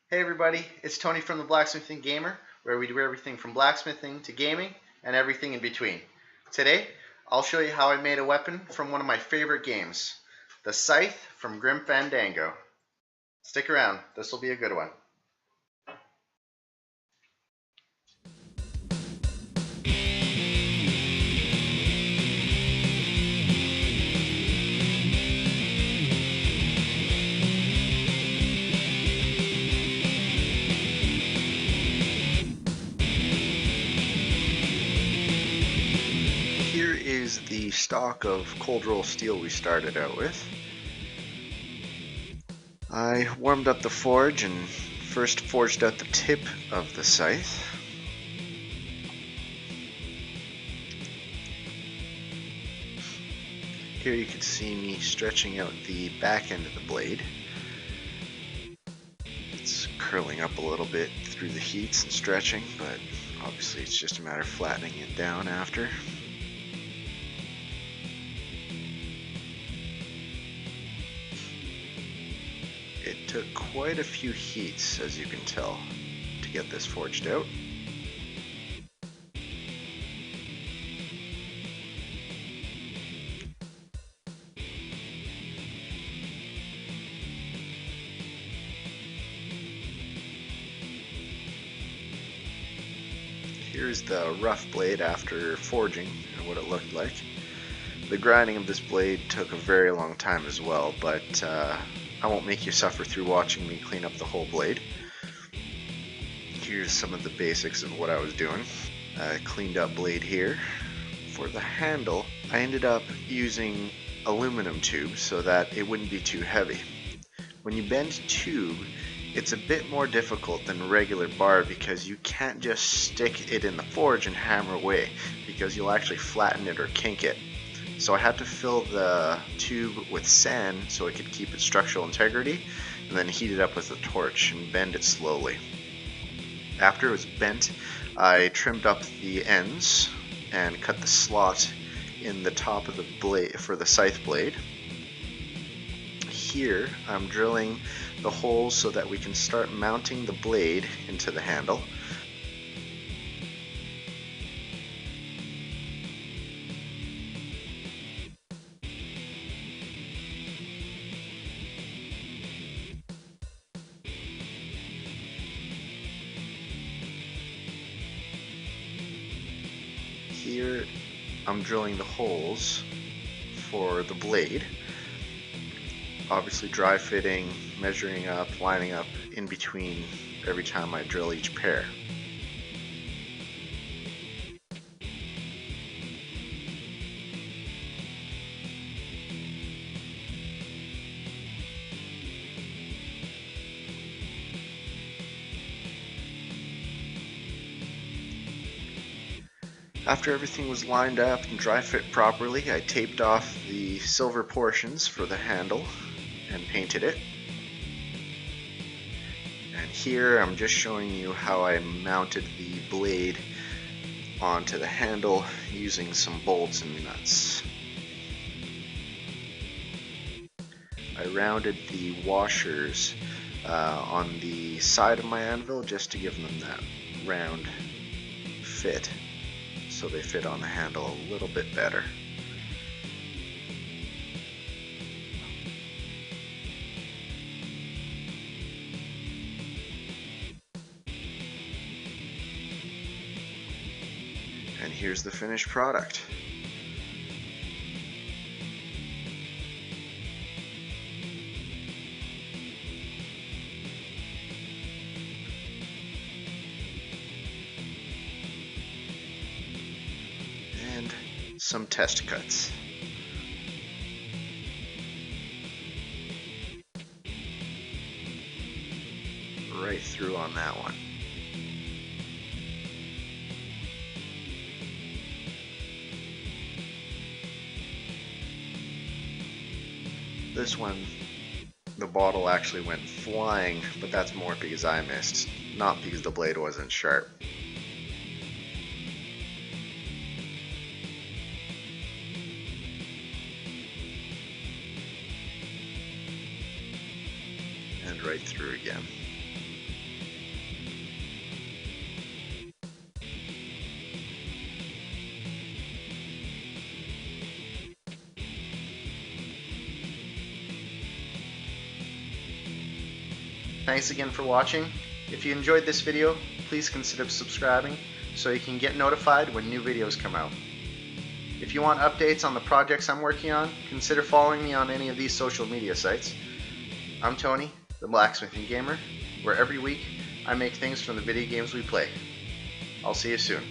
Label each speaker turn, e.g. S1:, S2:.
S1: Hey everybody, it's Tony from the Blacksmithing Gamer, where we do everything from blacksmithing to gaming and everything in between. Today, I'll show you how I made a weapon from one of my favorite games, the Scythe from Grim Fandango. Stick around, this will be a good one. Here is the stock of cold roll steel we started out with. I warmed up the forge and first forged out the tip of the scythe. Here you can see me stretching out the back end of the blade. It's curling up a little bit through the heats and stretching, but obviously it's just a matter of flattening it down after. It took quite a few heats, as you can tell, to get this forged out. Here's the rough blade after forging and what it looked like. The grinding of this blade took a very long time as well, but I won't make you suffer through watching me clean up the whole blade. Here's some of the basics of what I was doing. I cleaned up blade here. For the handle, I ended up using aluminum tube so that it wouldn't be too heavy. When you bend tube, it's a bit more difficult than regular bar because you can't just stick it in the forge and hammer away because you'll actually flatten it or kink it. So I had to fill the tube with sand so it could keep its structural integrity and then heat it up with a torch and bend it slowly. After it was bent, I trimmed up the ends and cut the slot in the top of the blade for the scythe blade. Here I'm drilling the holes so that we can start mounting the blade into the handle. Here I'm drilling the holes for the blade. Obviously dry fitting, measuring up, lining up in between every time I drill each pair. After everything was lined up and dry fit properly, I taped off the silver portions for the handle and painted it. And here I'm just showing you how I mounted the blade onto the handle using some bolts and nuts. I rounded the washers on the side of my anvil just to give them that round fit, so they fit on the handle a little bit better. And here's the finished product. And some test cuts. Right through on that one. This one, the bottle actually went flying, but that's more because I missed, not because the blade wasn't sharp. And right through again. Thanks again for watching. If you enjoyed this video, please consider subscribing so you can get notified when new videos come out. If you want updates on the projects I'm working on, consider following me on any of these social media sites. I'm Tony, the Blacksmithing Gamer, where every week I make things from the video games we play. I'll see you soon.